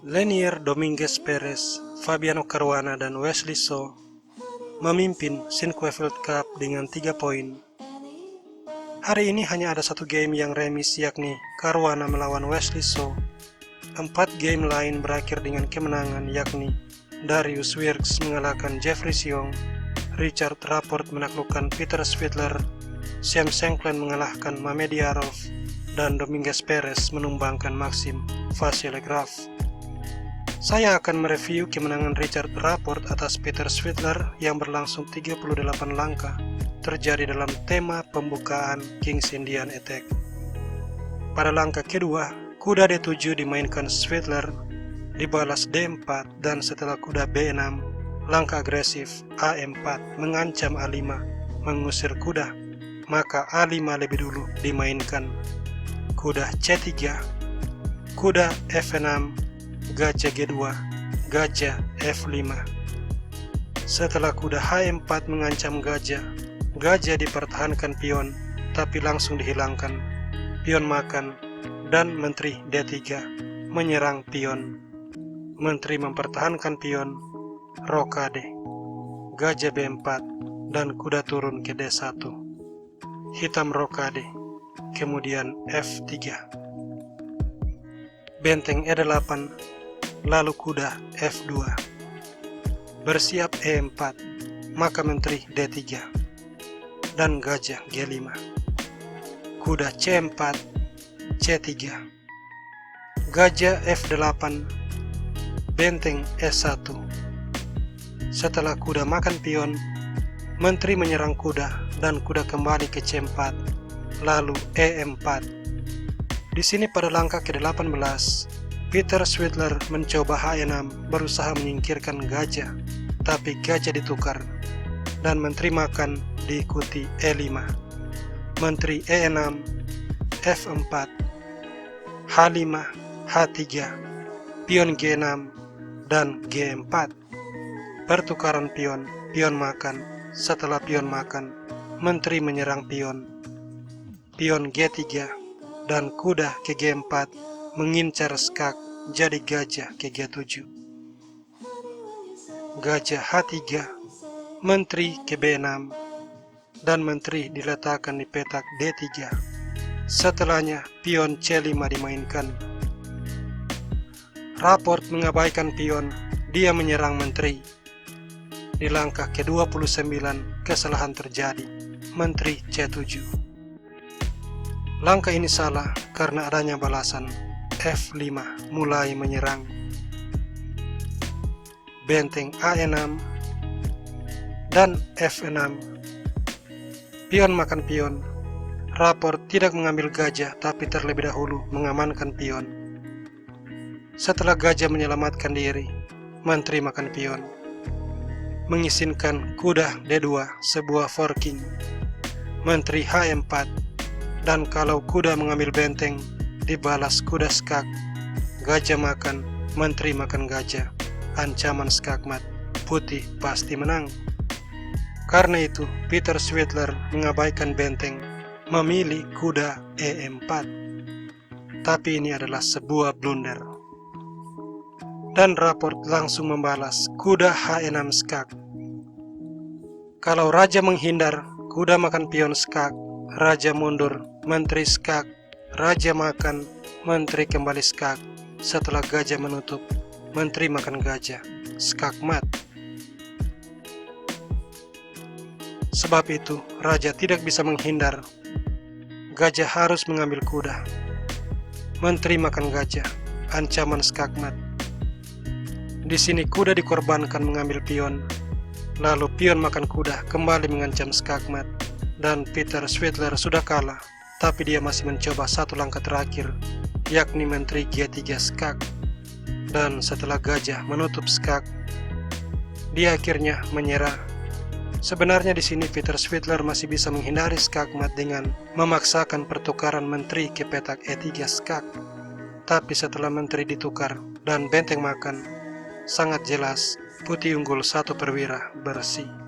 Lenier Dominguez Perez, Fabiano Caruana, dan Wesley So memimpin Sinquefield Cup dengan 3 poin. Hari ini hanya ada satu game yang remis, yakni Caruana melawan Wesley So. 4 game lain berakhir dengan kemenangan, yakni Darius Wirks mengalahkan Jeffrey Siong, Richard Rapport menaklukkan Peter Svidler, Sam Shankland mengalahkan Mamedi Arov, dan Dominguez Perez menumbangkan Maxim Vachier-Lagrave. Saya akan mereview kemenangan Richard Rapport atas Peter Svidler yang berlangsung 38 langkah terjadi dalam tema pembukaan Kings Indian Attack. Pada langkah kedua, kuda D7 dimainkan Svidler, dibalas D4, dan setelah kuda B6, langkah agresif A4 mengancam A5 mengusir kuda, maka A5 lebih dulu dimainkan. Kuda C3, kuda F6, gajah G2, gajah F5. Setelah kuda H4 mengancam gajah, gajah dipertahankan pion, tapi langsung dihilangkan. Pion makan, dan menteri D3 menyerang pion. Menteri mempertahankan pion, rokade, gajah B4, dan kuda turun ke D1. Hitam rokade, kemudian F3. Benteng E8, lalu kuda F2. Bersiap E4, maka menteri D3, dan gajah G5. Kuda C4, C3, gajah F8, benteng E1. Setelah kuda makan pion, menteri menyerang kuda, dan kuda kembali ke C4, lalu E4. Di sini pada langkah ke-18, Peter Svidler mencoba H6 berusaha menyingkirkan gajah, tapi gajah ditukar, dan menteri makan diikuti E5. Menteri E6, F4, H5, H3, pion G6, dan G4. Pertukaran pion, pion makan. Setelah pion makan, menteri menyerang pion. Pion G3 dan kuda ke G4 mengincar skak, jadi gajah ke G7. Gajah H3, menteri ke B6, dan menteri diletakkan di petak D3. Setelahnya pion C5 dimainkan. Rapport mengabaikan pion, dia menyerang menteri. Di langkah ke-29 kesalahan terjadi, menteri C7. Langkah ini salah karena adanya balasan. F5 mulai menyerang. Benteng A6 dan F6. Pion makan pion. Rapport tidak mengambil gajah, tapi terlebih dahulu mengamankan pion. Setelah gajah menyelamatkan diri, menteri makan pion. Mengizinkan kuda D2 sebuah forking. Menteri H4. Dan kalau kuda mengambil benteng, dibalas kuda skak. Gajah makan, menteri makan gajah. Ancaman skakmat, putih pasti menang. Karena itu, Peter Svidler mengabaikan benteng, memilih kuda E4. Tapi ini adalah sebuah blunder. Dan Rapport langsung membalas kuda H6 skak. Kalau raja menghindar, kuda makan pion skak. Raja mundur, menteri skak, raja makan, menteri kembali skak. Setelah gajah menutup, menteri makan gajah, skak mat. Sebab itu, raja tidak bisa menghindar. Gajah harus mengambil kuda. Menteri makan gajah, ancaman skak mat. Di sini kuda dikorbankan mengambil pion, lalu pion makan kuda kembali mengancam skak mat. Dan Peter Svidler sudah kalah, tapi dia masih mencoba satu langkah terakhir, yakni menteri G3 skak. Dan setelah gajah menutup skak, dia akhirnya menyerah. Sebenarnya di sini Peter Svidler masih bisa menghindari skak mat dengan memaksakan pertukaran menteri ke petak E3 skak. Tapi setelah menteri ditukar dan benteng makan, sangat jelas putih unggul 1 perwira bersih.